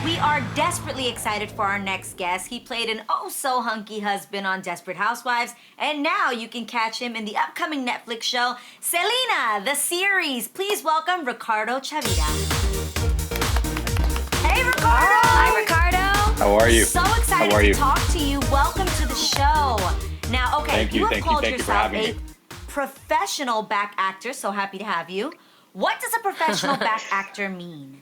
we are desperately excited for our next guest. He played an oh-so-hunky husband on Desperate Housewives, and now you can catch him in the upcoming Netflix show, Selena, the series. Please welcome Ricardo Chavira. Hey, Ricardo! Hi, Ricardo! How are you? So excited to talk to you. Welcome to the show. Now, okay, Thank you have called yourself for having me. Professional back actor, so happy to have you. What does a professional back actor mean?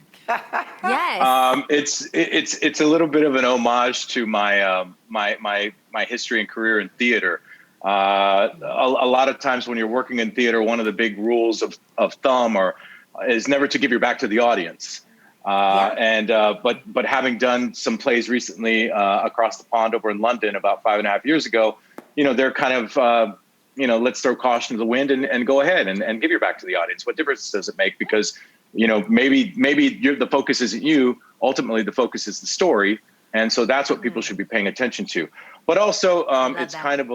Yes. It's a little bit of an homage to my my history and career in theater. A lot of times when you're working in theater, one of the big rules of thumb is never to give your back to the audience. But having done some plays recently across the pond over in London about 5.5 years ago, they're kind of let's throw caution to the wind and go ahead and give your back to the audience. What difference does it make? Because maybe the focus isn't you. Ultimately, the focus is the story, and so that's what people should be paying attention to. But also, it's kind of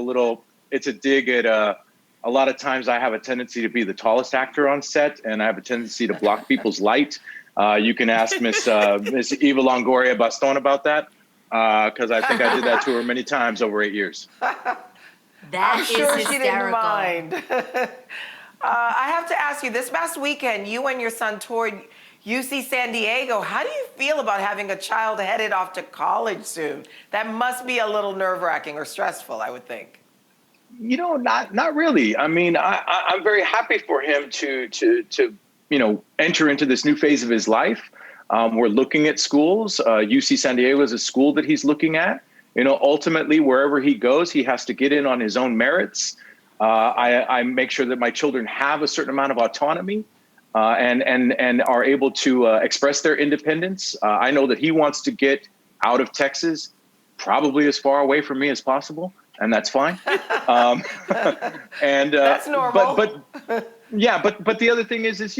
it's a dig at a lot of times I have a tendency to be the tallest actor on set, and I have a tendency to block people's light. You can ask Miss Eva Longoria Baston about that, because I think I did that to her many times over 8 years. I'm sure she didn't mind. I have to ask you, this past weekend, you and your son toured UC San Diego. How do you feel about having a child headed off to college soon? That must be a little nerve-wracking or stressful, I would think. Not really. I mean, I'm very happy for him to enter into this new phase of his life. We're looking at schools. UC San Diego is a school that he's looking at. Ultimately, wherever he goes, he has to get in on his own merits. I make sure that my children have a certain amount of autonomy and are able to express their independence. I know that he wants to get out of Texas, probably as far away from me as possible, and that's fine. That's normal. But the other thing is it's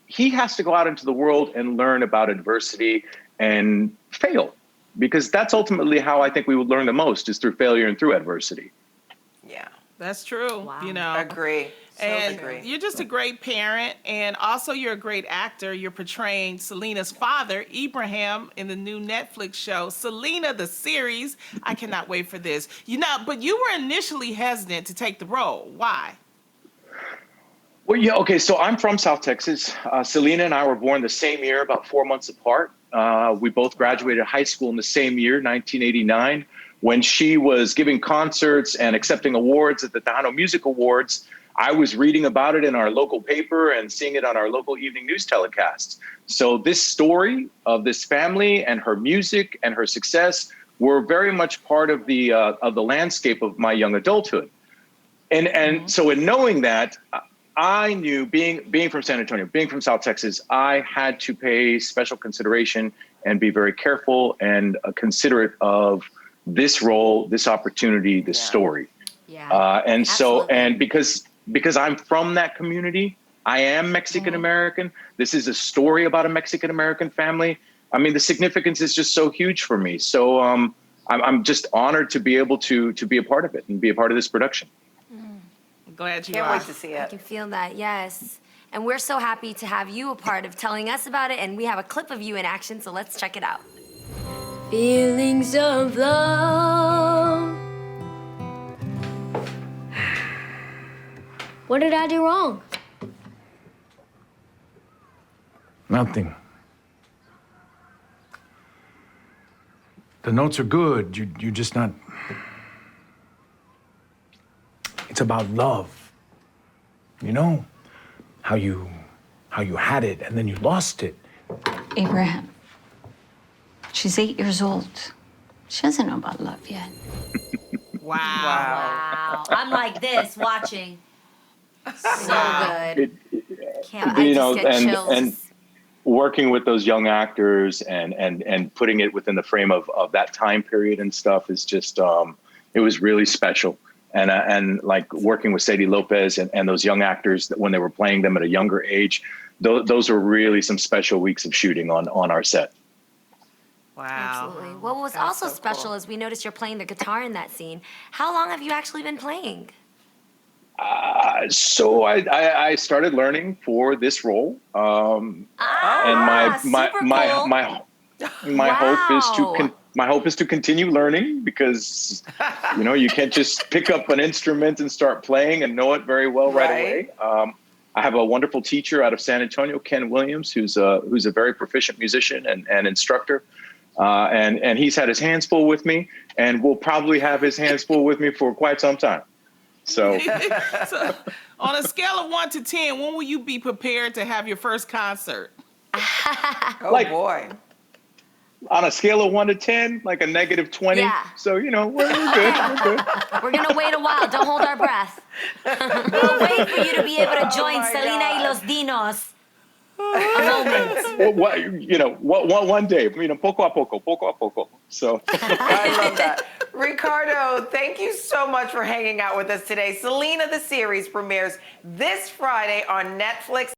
he has to go out into the world and learn about adversity and fail, because that's ultimately how I think we would learn the most, is through failure and through adversity. Yeah, that's true. Wow. Agree. And you're just a great parent, and also you're a great actor. You're portraying Selena's father, Ibrahim, in the new Netflix show, Selena, the series. I cannot wait for this. But you were initially hesitant to take the role. Why? Well, yeah, okay, so I'm from South Texas. Selena and I were born the same year, about 4 months apart. We both graduated high school in the same year, 1989. When she was giving concerts and accepting awards at the Tejano Music Awards, I was reading about it in our local paper and seeing it on our local evening news telecasts. So this story of this family and her music and her success were very much part of the landscape of my young adulthood. And so in knowing that, I knew, being from San Antonio, being from South Texas, I had to pay special consideration and be very careful and considerate of this role, this opportunity, this story. Yeah. And so, and because I'm from that community, I am Mexican American. This is a story about a Mexican American family. I mean, the significance is just so huge for me. So I'm just honored to be able to be a part of it and be a part of this production. Glad you Can't are. wait to see I it. can feel that, yes. And we're so happy to have you a part of telling us about it, and we have a clip of you in action, so let's check it out. Feelings of love. What did I do wrong? Nothing. The notes are good. You're just not. It's about love. How you had it and then you lost it. Abraham, she's 8 years old. She doesn't know about love yet. Wow. Wow. I'm like this, watching. So good. I just get chills. And working with those young actors and putting it within the frame of that time period and stuff is just, it was really special. And like working with Sadie Lopez and those young actors that when they were playing them at a younger age, those were really some special weeks of shooting on our set. Wow. Absolutely. What was also special is we noticed you're playing the guitar in that scene. How long have you actually been playing? So I started learning for this role, and my super cool. hope is to continue learning, because you can't just pick up an instrument and start playing and know it very well right away. I have a wonderful teacher out of San Antonio, Ken Williams, who's a very proficient musician and instructor. And he's had his hands full with me, and will probably have his hands full with me for quite some time. So, So, on a scale of 1 to 10, when will you be prepared to have your first concert? Oh boy. On a scale of 1 to 10, like a -20. Yeah. So, we're good. We're good. We're gonna wait a while. Don't hold our breath. We'll wait for you to be able to join my Selena y God. Los Dinos. A moment. One day, poco a poco. So, I love that. Ricardo, thank you so much for hanging out with us today. Selena, the series, premieres this Friday on Netflix.